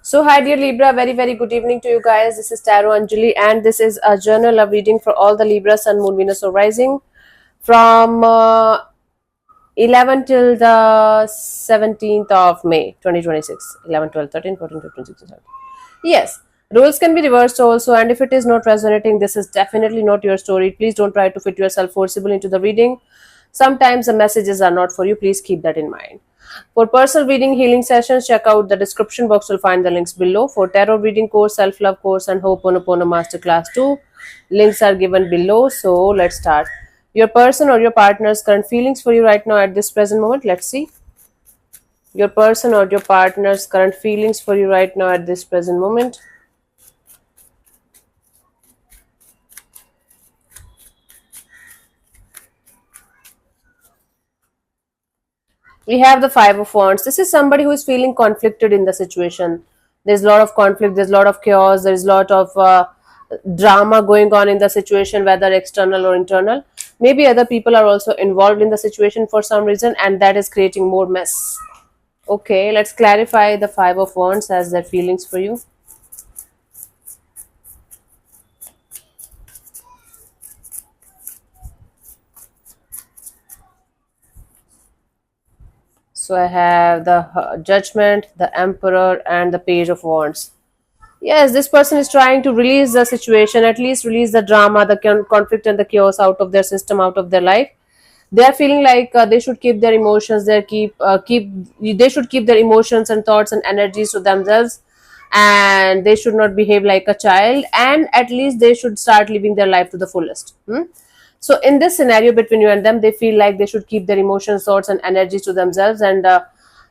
So, hi dear Libra, very good evening to you guys. This is Tarot Anjali, and this is a journal of reading for all the Libra, Sun, Moon, Venus, or Rising from 11 till the 17th of May 2026. 11, 12, 13, 14, 15, 16, 17. Yes, roles can be reversed also, and if it is not resonating, this is definitely not your story. Please don't try to fit yourself forcibly into the reading. Sometimes the messages are not for you. Please keep that in mind. For personal reading healing sessions, check out the description box. You'll find the links below. For tarot reading course, self-love course, and Ho'oponopono Masterclass 2, links are given below. So let's start. Your person or your partner's current feelings for you right now at this present moment. Let's see. Your person or your partner's current feelings for you right now at this present moment. We have the Five of Wands. This is somebody who is feeling conflicted in the situation. There's a lot of conflict, there's a lot of chaos, there's a lot of drama going on in the situation, whether external or internal. Maybe other people are also involved in the situation for some reason, and that is creating more mess. Okay, let's clarify the Five of Wands as their feelings for you. So I have the Judgment, the Emperor, and the Page of Wands. Yes, this person is trying to release the situation, at least release the drama, the conflict, and the chaos out of their system, out of their life. They are feeling like they should keep their emotions, they should keep their emotions and thoughts and energies to themselves, and they should not behave like a child, and at least they should start living their life to the fullest. So in this scenario between you and them, they feel like they should keep their emotions, thoughts, and energies to themselves, and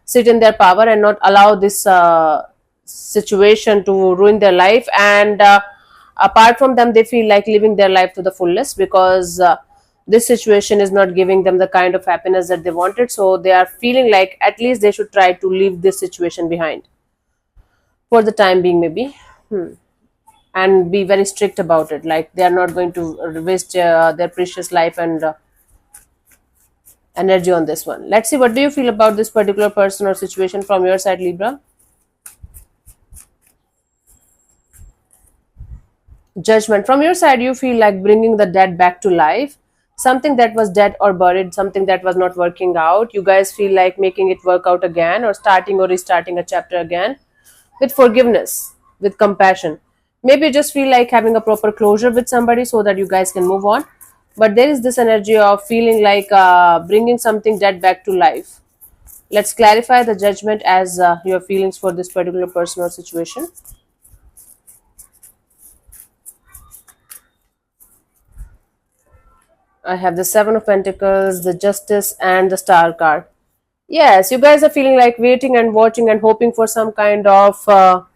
sit in their power and not allow this situation to ruin their life. And apart from them, they feel like living their life to the fullest, because this situation is not giving them the kind of happiness that they wanted. So they are feeling like at least they should try to leave this situation behind for the time being, maybe. And be very strict about it, like they are not going to waste their precious life and energy on this one. Let's see, what do you feel about this particular person or situation from your side, Libra? Judgment. From your side, you feel like bringing the dead back to life, something that was dead or buried, something that was not working out. You guys feel like making it work out again, or starting or restarting a chapter again, with forgiveness, with compassion. Maybe you just feel like having a proper closure with somebody so that you guys can move on. But there is this energy of feeling like bringing something dead back to life. Let's clarify the Judgment as your feelings for this particular person or situation. I have the Seven of Pentacles, the Justice, and the Star card. Yes, you guys are feeling like waiting and watching and hoping for some kind of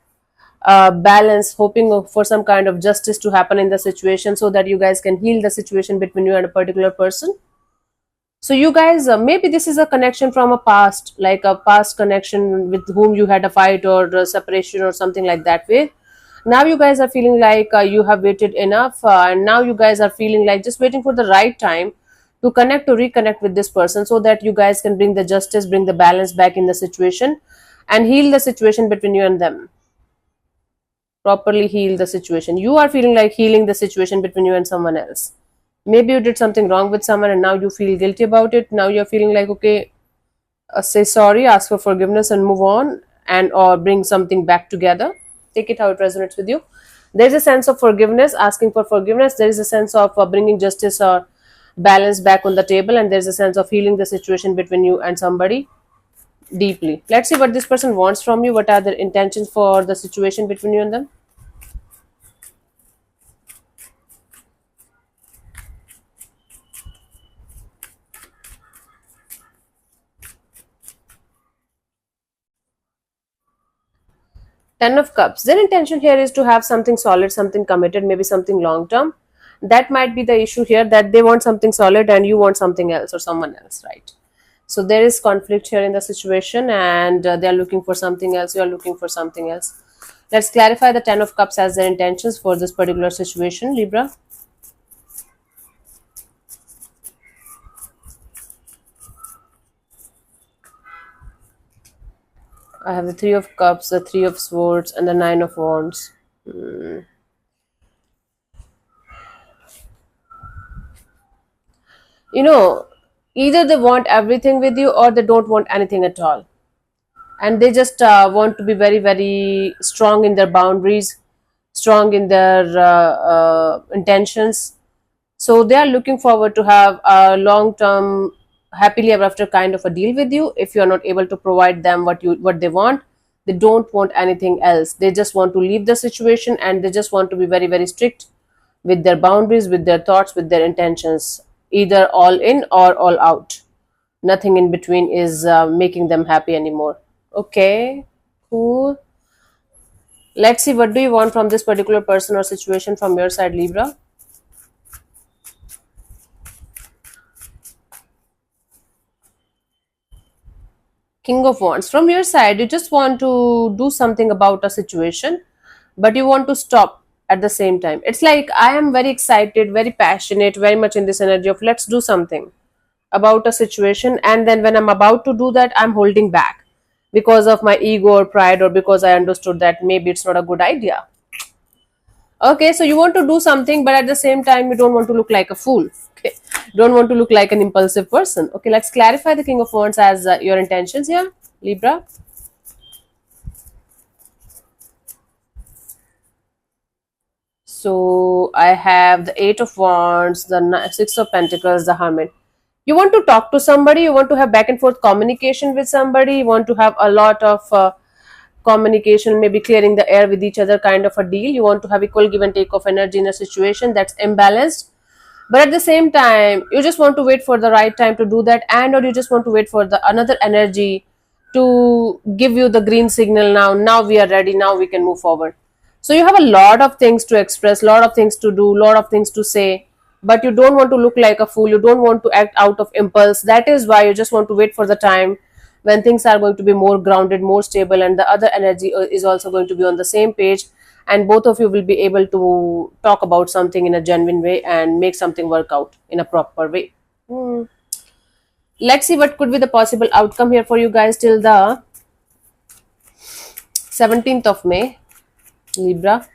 balance, hoping for some kind of justice to happen in the situation so that you guys can heal the situation between you and a particular person. So you guys, maybe this is a connection from a past, like a past connection with whom you had a fight or separation or something like that way. Now you guys are feeling like you have waited enough, and now you guys are feeling like just waiting for the right time to connect, to reconnect with this person, so that you guys can bring the justice, bring the balance back in the situation, and heal the situation between you and them. Properly heal the situation. You are feeling like healing the situation between you and someone else. Maybe you did something wrong with someone and now you feel guilty about it. Now you're feeling like, okay, say sorry, ask for forgiveness, and move on, and or bring something back together. Take it how it resonates with you. There's a sense of forgiveness, asking for forgiveness. There is a sense of bringing justice or balance back on the table, and there's a sense of healing the situation between you and somebody deeply. Let's see what this person wants from you. What are their intentions for the situation between you and them? Ten of Cups. Their intention here is to have something solid, something committed, maybe something long term. That might be the issue here, that they want something solid and you want something else or someone else, right? So there is conflict here in the situation, and they are looking for something else, you are looking for something else. Let's clarify the Ten of Cups as their intentions for this particular situation, Libra. I have the Three of Cups, the Three of Swords, and the Nine of Wands. You know, either they want everything with you or they don't want anything at all. And they just want to be very, very strong in their boundaries, strong in their intentions. So they are looking forward to have a long term, happily ever after kind of a deal with you. If you are not able to provide them what they want, they don't want anything else. They just want to leave the situation, and they just want to be very, very strict with their boundaries, with their thoughts, with their intentions, either all in or all out. Nothing in between is making them happy anymore. Okay, cool. Let's see, what do you want from this particular person or situation from your side, Libra? King of Wands. From your side, you just want to do something about a situation, but you want to stop at the same time. It's like, I am very excited, very passionate, very much in this energy of let's do something about a situation, and then when I'm about to do that, I'm holding back because of my ego or pride, or because I understood that maybe it's not a good idea. Okay, so you want to do something, but at the same time, you don't want to look like a fool. Okay, don't want to look like an impulsive person. Okay, let's clarify the King of Wands as your intentions here, Libra. So I have the Eight of Wands, the Six of Pentacles, the Hermit. You want to talk to somebody, you want to have back and forth communication with somebody, you want to have a lot of communication, maybe clearing the air with each other, kind of a deal. You want to have equal give and take of energy in a situation that's imbalanced, but at the same time you just want to wait for the right time to do that, and or you just want to wait for the another energy to give you the green signal. Now we are ready, now we can move forward. So you have a lot of things to express, lot of things to do, lot of things to say, but you don't want to look like a fool, you don't want to act out of impulse. That is why you just want to wait for the time when things are going to be more grounded, more stable, and the other energy is also going to be on the same page, and both of you will be able to talk about something in a genuine way and make something work out in a proper way. Hmm. Let's see what could be the possible outcome here for you guys till the 17th of May, Libra.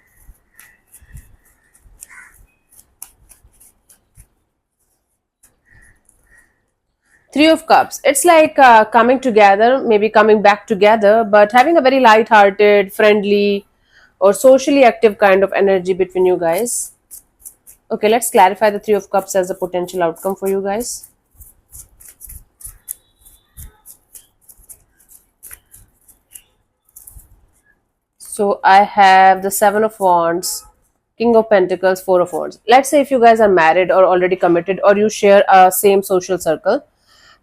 Three of Cups. It's like coming together, maybe coming back together, but having a very light-hearted, friendly, or socially active kind of energy between you guys. Okay, let's clarify the Three of Cups as a potential outcome for you guys. So I have the Seven of Wands, King of Pentacles, Four of Wands. Let's say if you guys are married or already committed, or you share a same social circle,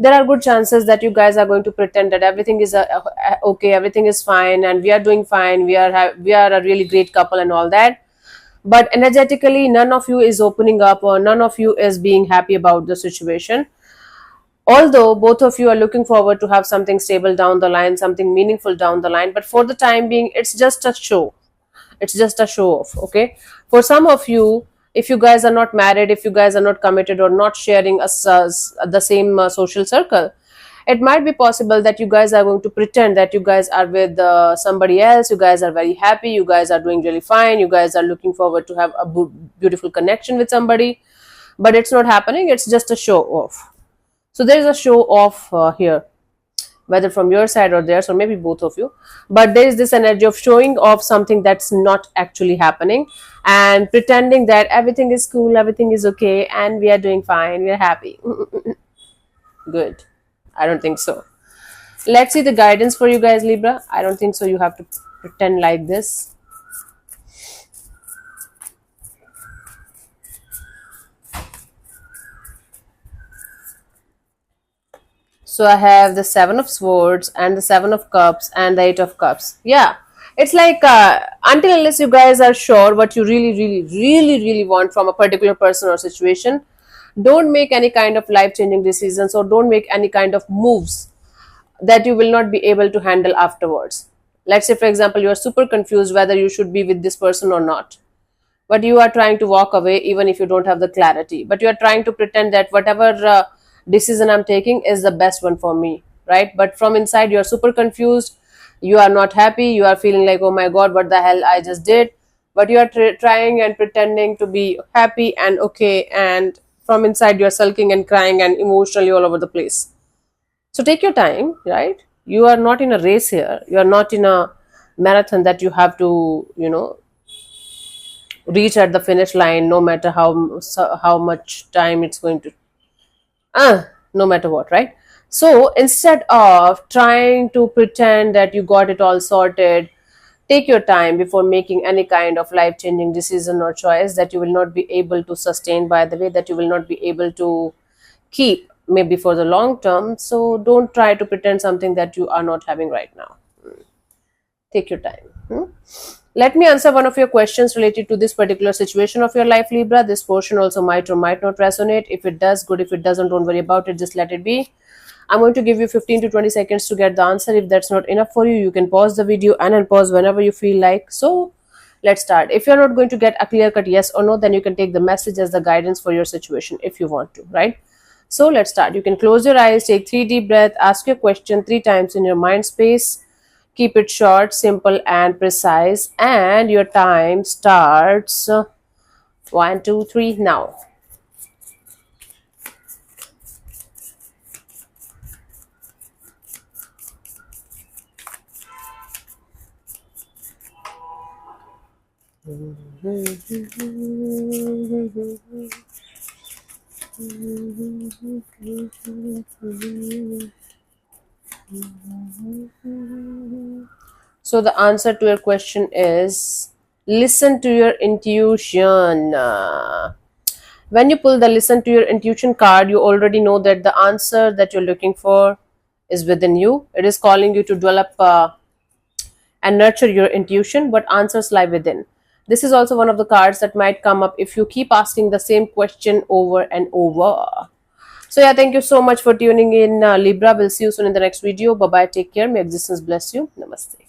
there are good chances that you guys are going to pretend that everything is okay, everything is fine, and we are doing fine. We are a really great couple and all that. But energetically, none of you is opening up, or none of you is being happy about the situation. Although both of you are looking forward to have something stable down the line, something meaningful down the line, but for the time being, it's just a show. It's just a show off. Okay, for some of you, if you guys are not married, if you guys are not committed or not sharing the same social circle, it might be possible that you guys are going to pretend that you guys are with somebody else. You guys are very happy, you guys are doing really fine, you guys are looking forward to have a beautiful connection with somebody, but it's not happening. It's just a show off. So there is a show off here, whether from your side or theirs, or maybe both of you. But there is this energy of showing off something that's not actually happening, and pretending that everything is cool, everything is okay, and we are doing fine, we are happy. Good. I don't think so. Let's see the guidance for you guys, Libra. I don't think so you have to pretend like this. So I have the Seven of Swords and the Seven of Cups and the Eight of Cups. Yeah, it's like until unless you guys are sure what you really, really, really, really want from a particular person or situation, don't make any kind of life-changing decisions, or don't make any kind of moves that you will not be able to handle afterwards. Let's say, for example, you are super confused whether you should be with this person or not, but you are trying to walk away even if you don't have the clarity, but you are trying to pretend that whatever decision I'm taking is the best one for me, right? But from inside you're super confused, You are not happy, you are feeling like, oh my god, what the hell I just did, but you are trying and pretending to be happy and okay, and from inside you are sulking and crying and emotionally all over the place. So take your time, right? You are not in a race here, you are not in a marathon that you have to, reach at the finish line, no matter how much time it's going to, no matter what, right? So instead of trying to pretend that you got it all sorted, take your time before making any kind of life changing decision or choice that you will not be able to sustain, by the way, that you will not be able to keep maybe for the long term. So don't try to pretend something that you are not having right now. Take your time. Let me answer one of your questions related to this particular situation of your life, Libra. This portion also might or might not resonate. If it does, good. If it doesn't, don't worry about it. Just let it be. I'm going to give you 15 to 20 seconds to get the answer. If that's not enough for you, you can pause the video and unpause whenever you feel like. So let's start. If you're not going to get a clear cut yes or no, then you can take the message as the guidance for your situation if you want to, right? So let's start. You can close your eyes, take 3 deep breaths, ask your question 3 times in your mind space. Keep it short, simple, and precise. And your time starts 1, 2, 3 now. So the answer to your question is listen to your intuition. When you pull the listen to your intuition card, you already know that the answer that you're looking for is within you. It is calling you to develop and nurture your intuition, but answers lie within. This is also one of the cards that might come up if you keep asking the same question over and over. So yeah, thank you so much for tuning in, Libra. We'll see you soon in the next video. Bye bye, take care, may existence bless you. Namaste.